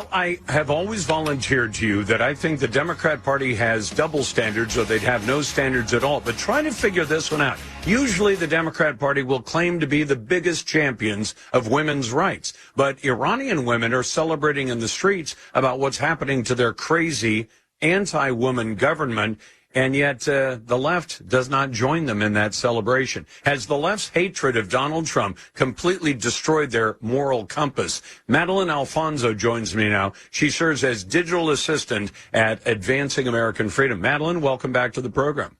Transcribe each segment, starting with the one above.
Well, I have always volunteered to you that I think the Democrat Party has double standards, or they'd have no standards at all. But try to figure this one out. Usually the Democrat Party will claim to be the biggest champions of women's rights. But Iranian women are celebrating in the streets about what's happening to their crazy anti-woman government. And yet the left does not join them in that celebration. Has the left's hatred of Donald Trump completely destroyed their moral compass? Madeline Alfonso joins me now. She serves as digital assistant at Advancing American Freedom. Madeline, welcome back to the program.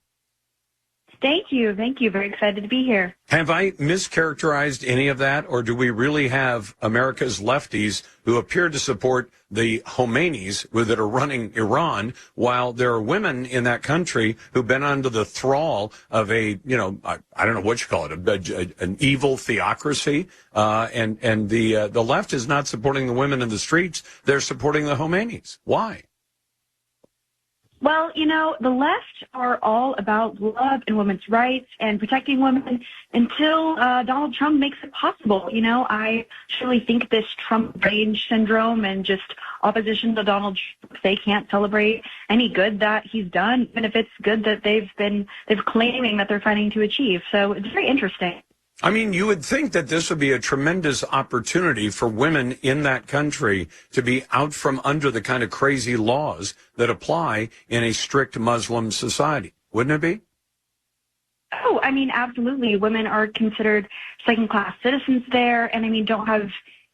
Thank you. Thank you. Very excited to be here. Have I mischaracterized any of that, or do we really have America's lefties who appear to support the Khomeinis that are running Iran, while there are women in that country who've been under the thrall of a, I don't know what you call it, an evil theocracy, and the left is not supporting the women in the streets. They're supporting the Khomeinis. Why? Well, the left are all about love and women's rights and protecting women until Donald Trump makes it possible. I truly think this Trump rage syndrome and just opposition to Donald Trump, they can't celebrate any good that he's done, even if it's good that they're claiming that they're fighting to achieve. So it's very interesting. I mean, you would think that this would be a tremendous opportunity for women in that country to be out from under the kind of crazy laws that apply in a strict Muslim society. Wouldn't it be? Oh, absolutely. Women are considered second-class citizens there, and don't have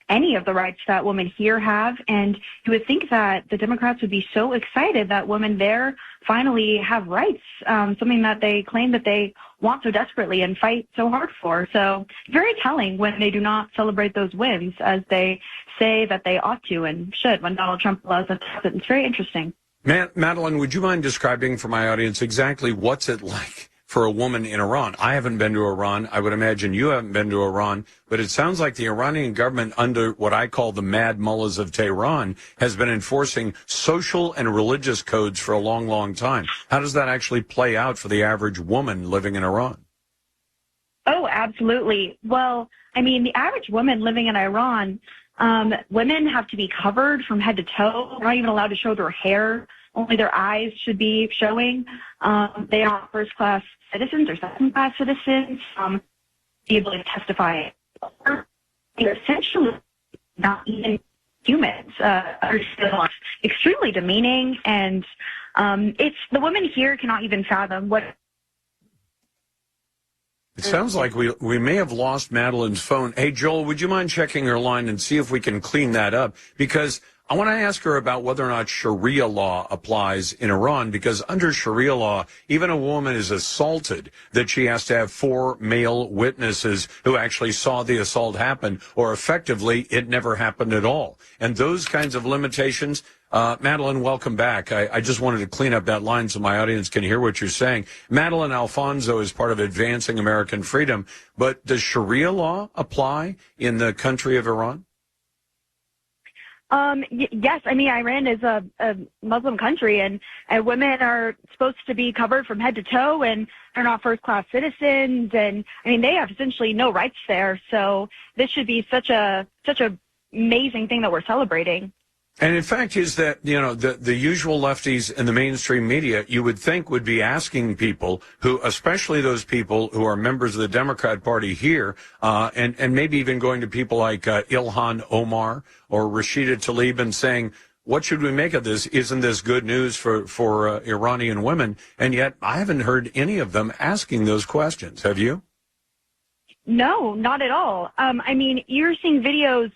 any of the rights that women here have. And you would think that the Democrats would be so excited that women there finally have rights, something that they claim that they want so desperately and fight so hard for. So very telling when they do not celebrate those wins as they say that they ought to and should when Donald Trump allows us to happen. It's very interesting. Madeline, would you mind describing for my audience exactly what's it like for a woman in Iran? I haven't been to Iran. I would imagine you haven't been to Iran. But it sounds like the Iranian government, under what I call the mad mullahs of Tehran, has been enforcing social and religious codes for a long, long time. How does that actually play out for the average woman living in Iran? Oh, absolutely. Well, the average woman living in Iran, women have to be covered from head to toe. They're not even allowed to show their hair. Only their eyes should be showing. They are first-class citizens or second-class citizens. Be able to testify. They're essentially not even humans. Extremely demeaning, and the women here cannot even fathom what. It sounds like we may have lost Madeline's phone. Hey, Joel, would you mind checking her line and see if we can clean that up? Because I want to ask her about whether or not Sharia law applies in Iran, because under Sharia law, even a woman is assaulted that she has to have 4 male witnesses who actually saw the assault happen, or effectively it never happened at all. And those kinds of limitations, Madeline, welcome back. I just wanted to clean up that line so my audience can hear what you're saying. Madeline Alfonso is part of Advancing American Freedom, but does Sharia law apply in the country of Iran? Yes, Iran is a Muslim country, and women are supposed to be covered from head to toe, and they're not first-class citizens, and they have essentially no rights there. So this should be such a amazing thing that we're celebrating. And in fact, is that, the usual lefties in the mainstream media, you would think would be asking people who, especially those people who are members of the Democrat Party here, and maybe even going to people like Ilhan Omar or Rashida Tlaib and saying, what should we make of this? Isn't this good news for Iranian women? And yet I haven't heard any of them asking those questions. Have you? No, not at all. You're seeing videos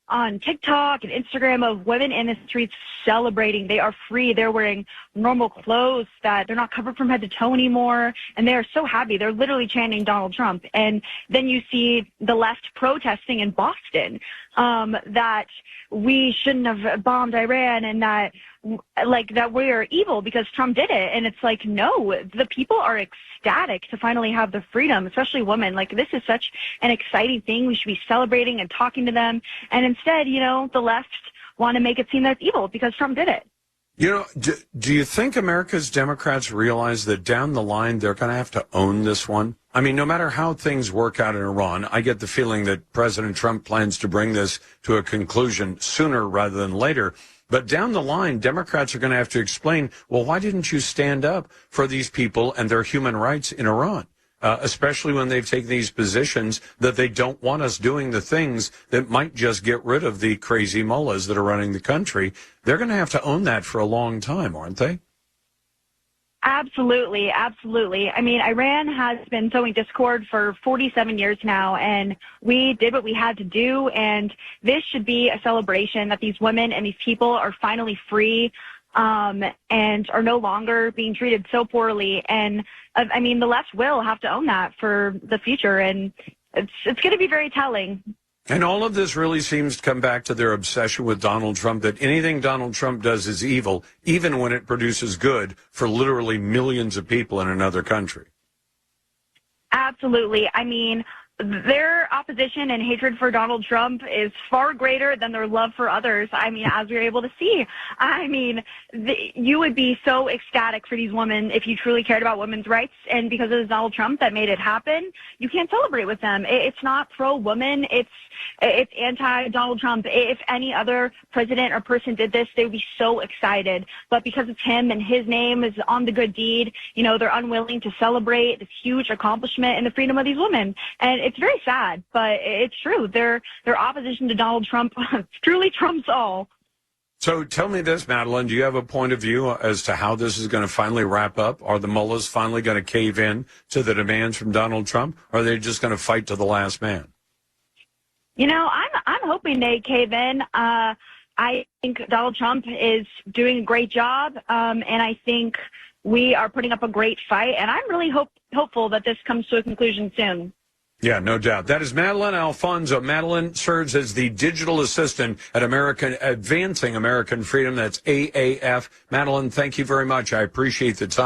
on TikTok and Instagram of women in the streets celebrating. They are free. They're wearing normal clothes, that they're not covered from head to toe anymore. And they are so happy. They're literally chanting Donald Trump. And then you see the left protesting in Boston, that we shouldn't have bombed Iran and that we're evil because Trump did it. And it's like, no, the people are ecstatic to finally have the freedom, especially women. This is such an exciting thing. We should be celebrating and talking to them. And instead, the left want to make it seem that it's evil because Trump did it. You know, do you think America's Democrats realize that down the line they're going to have to own this one? I mean, no matter how things work out in Iran, I get the feeling that President Trump plans to bring this to a conclusion sooner rather than later. But down the line, Democrats are going to have to explain, well, why didn't you stand up for these people and their human rights in Iran? Especially when they've taken these positions that they don't want us doing the things that might just get rid of the crazy mullahs that are running the country. They're going to have to own that for a long time, aren't they? Absolutely, absolutely. I mean, Iran has been sowing discord for 47 years now, and we did what we had to do, and this should be a celebration that these women and these people are finally free and are no longer being treated so poorly. And, I mean, the left will have to own that for the future, and it's going to be very telling. And all of this really seems to come back to their obsession with Donald Trump, that anything Donald Trump does is evil, even when it produces good for literally millions of people in another country. Absolutely. I mean, their opposition and hatred for Donald Trump is far greater than their love for others. I mean, as we were able to see, I mean, you would be so ecstatic for these women if you truly cared about women's rights. And because it was Donald Trump that made it happen, you can't celebrate with them. It's not pro-woman. It's anti-Donald Trump. If any other president or person did this, they would be so excited. But because it's him and his name is on the good deed, you know, they're unwilling to celebrate this huge accomplishment and the freedom of these women. And it's very sad, but it's true. Their opposition to Donald Trump truly trumps all. So tell me this, Madeline, do you have a point of view as to how this is going to finally wrap up? Are the mullahs finally going to cave in to the demands from Donald Trump, or are they just going to fight to the last man? You know, I'm hoping they cave in. I think Donald Trump is doing a great job, and I think we are putting up a great fight, and I'm really hopeful that this comes to a conclusion soon. Yeah, no doubt. That is Madeline Alfonso. Madeline serves as the digital assistant at Advancing American Freedom. That's AAF. Madeline, thank you very much. I appreciate the time.